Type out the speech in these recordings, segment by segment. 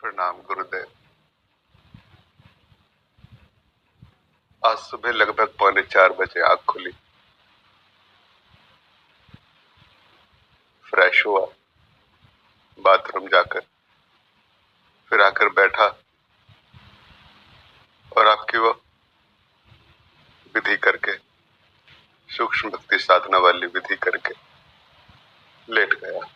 प्रणाम गुरुदेव। आज सुबह लगभग 3:45 बजे आंख खुली, फ्रेश हुआ, बाथरूम जाकर फिर आकर बैठा और आपकी वो विधि करके, सूक्ष्म भक्ति साधना वाली विधि करके लेट गया।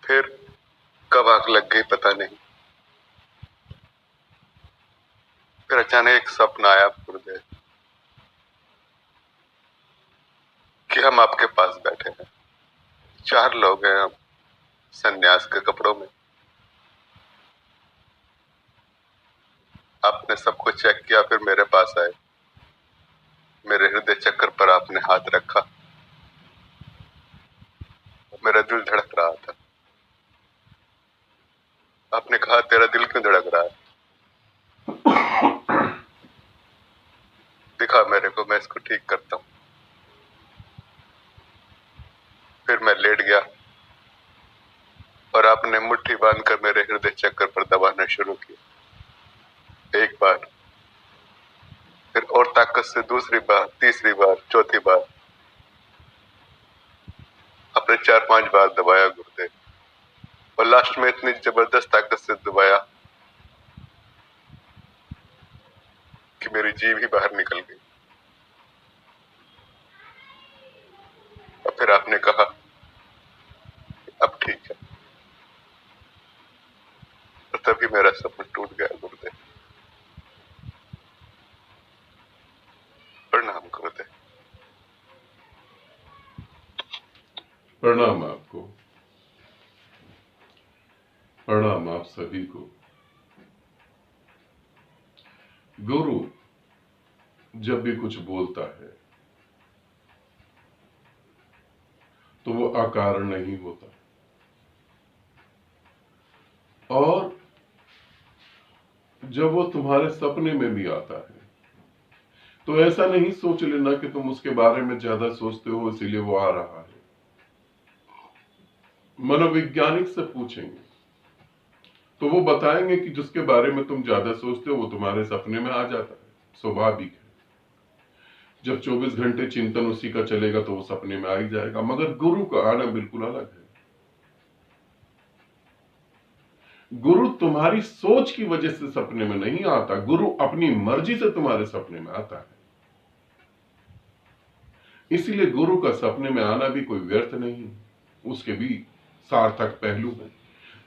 फिर कब आंख लग गई पता नहीं। फिर अचानक एक सपना आया गुरुदेव कि हम आपके पास बैठे हैं, 4 लोग हैं हम, सन्यास के कपड़ों में। आपने सबको चेक किया, फिर मेरे पास आए, मेरे हृदय चक्र पर आपने हाथ रखा। मेरा दिल धड़क रहा था। आपने कहा, तेरा दिल क्यों धड़क रहा है? दिखा मेरे को, मैं इसको ठीक करता हूं। फिर मैं लेट गया और आपने मुट्ठी बांधकर मेरे हृदय चक्र पर दबाना शुरू किया। एक बार, फिर और ताकत से दूसरी बार, तीसरी बार, चौथी बार। आपने 4-5 बार दबाया गुरुदेव, और लास्ट में इतनी जबरदस्त ताकत से दबाया कि मेरी जीभ ही बाहर निकल गई। और फिर आपने कहा, अब ठीक है। और तभी मेरा सपना टूट गया गुरुदेव। प्रणाम गुरुदेव। प्रणाम आपको, प्रणाम आप सभी को। गुरु जब भी कुछ बोलता है तो वो अकारण नहीं होता, और जब वो तुम्हारे सपने में भी आता है तो ऐसा नहीं सोच लेना कि तुम उसके बारे में ज्यादा सोचते हो इसीलिए वो आ रहा है। मनोवैज्ञानिक से पूछेंगे तो वो बताएंगे कि जिसके बारे में तुम ज्यादा सोचते हो वो तुम्हारे सपने में आ जाता है, स्वाभाविक है। जब 24 घंटे चिंतन उसी का चलेगा तो वो सपने में आ ही जाएगा। मगर गुरु का आना बिल्कुल अलग है। गुरु तुम्हारी सोच की वजह से सपने में नहीं आता, गुरु अपनी मर्जी से तुम्हारे सपने में आता है। इसीलिए गुरु का सपने में आना भी कोई व्यर्थ नहीं, उसके भी सार्थक पहलू है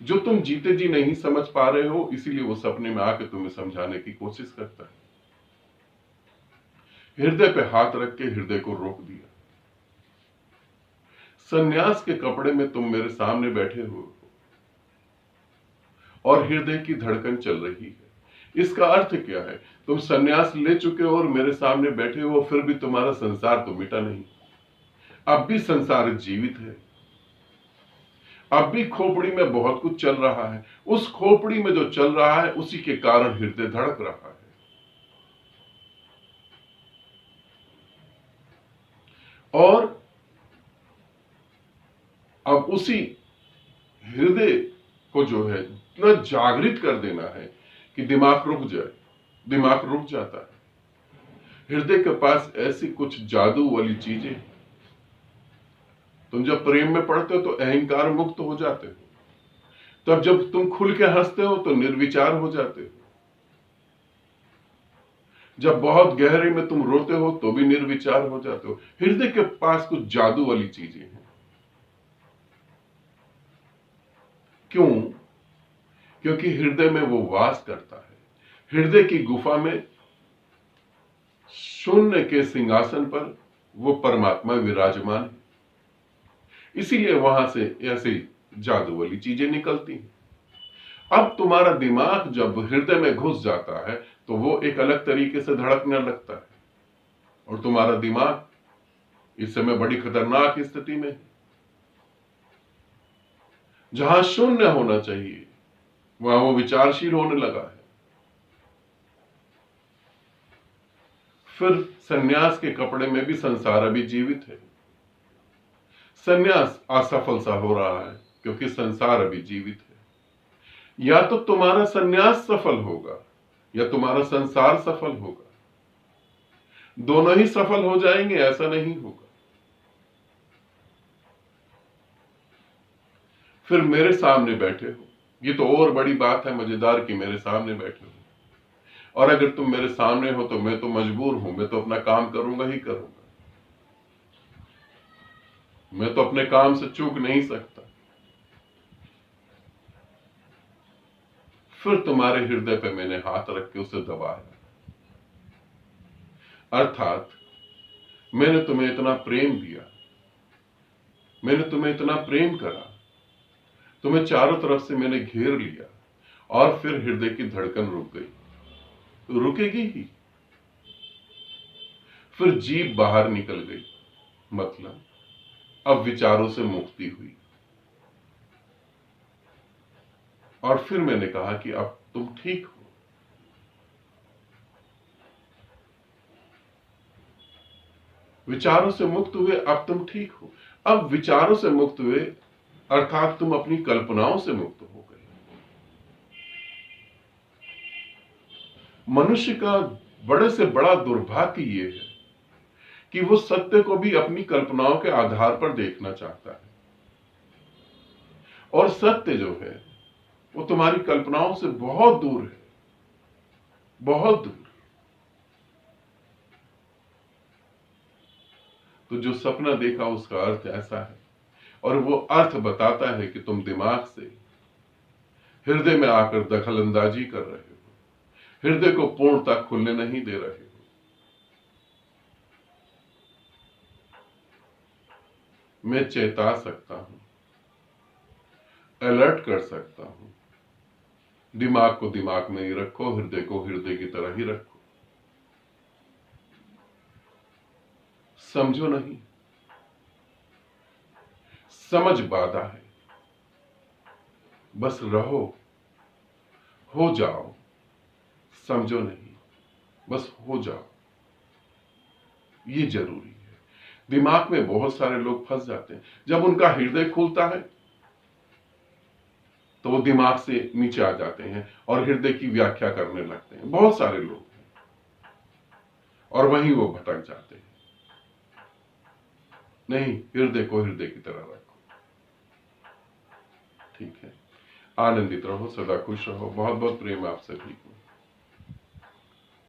जो तुम जीते जी नहीं समझ पा रहे हो, इसीलिए वो सपने में आके तुम्हें समझाने की कोशिश करता है। हृदय पे हाथ रख के हृदय को रोक दिया। सन्यास के कपड़े में तुम मेरे सामने बैठे हो और हृदय की धड़कन चल रही है। इसका अर्थ क्या है? तुम सन्यास ले चुके हो और मेरे सामने बैठे हो, फिर भी तुम्हारा संसार तो मिटा नहीं। अब भी संसार जीवित है, अब भी खोपड़ी में बहुत कुछ चल रहा है। उस खोपड़ी में जो चल रहा है उसी के कारण हृदय धड़क रहा है। और अब उसी हृदय को जो है इतना जागृत कर देना है कि दिमाग रुक जाए। दिमाग रुक जाता है। हृदय के पास ऐसी कुछ जादू वाली चीजें, तुम जब प्रेम में पड़ते हो तो अहंकार मुक्त हो जाते हो, तब जब तुम खुल के हंसते हो तो निर्विचार हो जाते हो, जब बहुत गहरे में तुम रोते हो तो भी निर्विचार हो जाते हो। हृदय के पास कुछ जादू वाली चीजें हैं। क्यों? क्योंकि हृदय में वो वास करता है। हृदय की गुफा में शून्य के सिंहासन पर वो परमात्मा विराजमान है। इसीलिए वहां से ऐसी जादू वाली चीजें निकलती हैं। अब तुम्हारा दिमाग जब हृदय में घुस जाता है तो वो एक अलग तरीके से धड़कने लगता है, और तुम्हारा दिमाग इस समय बड़ी खतरनाक स्थिति में है। जहां शून्य होना चाहिए वहां वो विचारशील होने लगा है। फिर सन्यास के कपड़े में भी संसार अभी जीवित है। संन्यास असफल सा हो रहा है क्योंकि संसार अभी जीवित है। या तो तुम्हारा संन्यास सफल होगा या तुम्हारा संसार सफल होगा, दोनों ही सफल हो जाएंगे ऐसा नहीं होगा। फिर मेरे सामने बैठे हो, ये तो और बड़ी बात है मजेदार कि मेरे सामने बैठे हो, और अगर तुम मेरे सामने हो तो मैं तो मजबूर हूं, मैं तो अपना काम करूंगा ही करूंगा, मैं तो अपने काम से चूक नहीं सकता। फिर तुम्हारे हृदय पे मैंने हाथ रख के उसे दबाया, अर्थात मैंने तुम्हें इतना प्रेम दिया, मैंने तुम्हें इतना प्रेम करा, तुम्हें चारों तरफ से मैंने घेर लिया, और फिर हृदय की धड़कन रुक गई, रुकेगी ही। फिर जीभ बाहर निकल गई, मतलब अब विचारों से मुक्ति हुई। और फिर मैंने कहा कि अब तुम ठीक हो। विचारों से मुक्त हुए, अब तुम ठीक हो। अब विचारों से मुक्त हुए अर्थात तुम अपनी कल्पनाओं से मुक्त हो गए। मनुष्य का बड़े से बड़ा दुर्भाग्य ये है कि वो सत्य को भी अपनी कल्पनाओं के आधार पर देखना चाहता है, और सत्य जो है वो तुम्हारी कल्पनाओं से बहुत दूर है, बहुत दूर। तो जो सपना देखा उसका अर्थ ऐसा है, और वो अर्थ बताता है कि तुम दिमाग से हृदय में आकर दखलंदाजी कर रहे हो, हृदय को पूर्णता खुलने नहीं दे रहे हो। मैं चेता सकता हूं, अलर्ट कर सकता हूं। दिमाग को दिमाग में ही रखो, हृदय को हृदय की तरह ही रखो। समझो नहीं, समझ बाधा है। बस रहो, हो जाओ, समझो नहीं, बस हो जाओ, ये जरूरी है। दिमाग में बहुत सारे लोग फंस जाते हैं, जब उनका हृदय खुलता है तो वो दिमाग से नीचे आ जाते हैं और हृदय की व्याख्या करने लगते हैं, बहुत सारे लोग, और वहीं वो भटक जाते हैं। नहीं, हृदय को हृदय की तरह रखो, ठीक है। आनंदित रहो, सदा खुश रहो। बहुत बहुत प्रेम आप सभी को।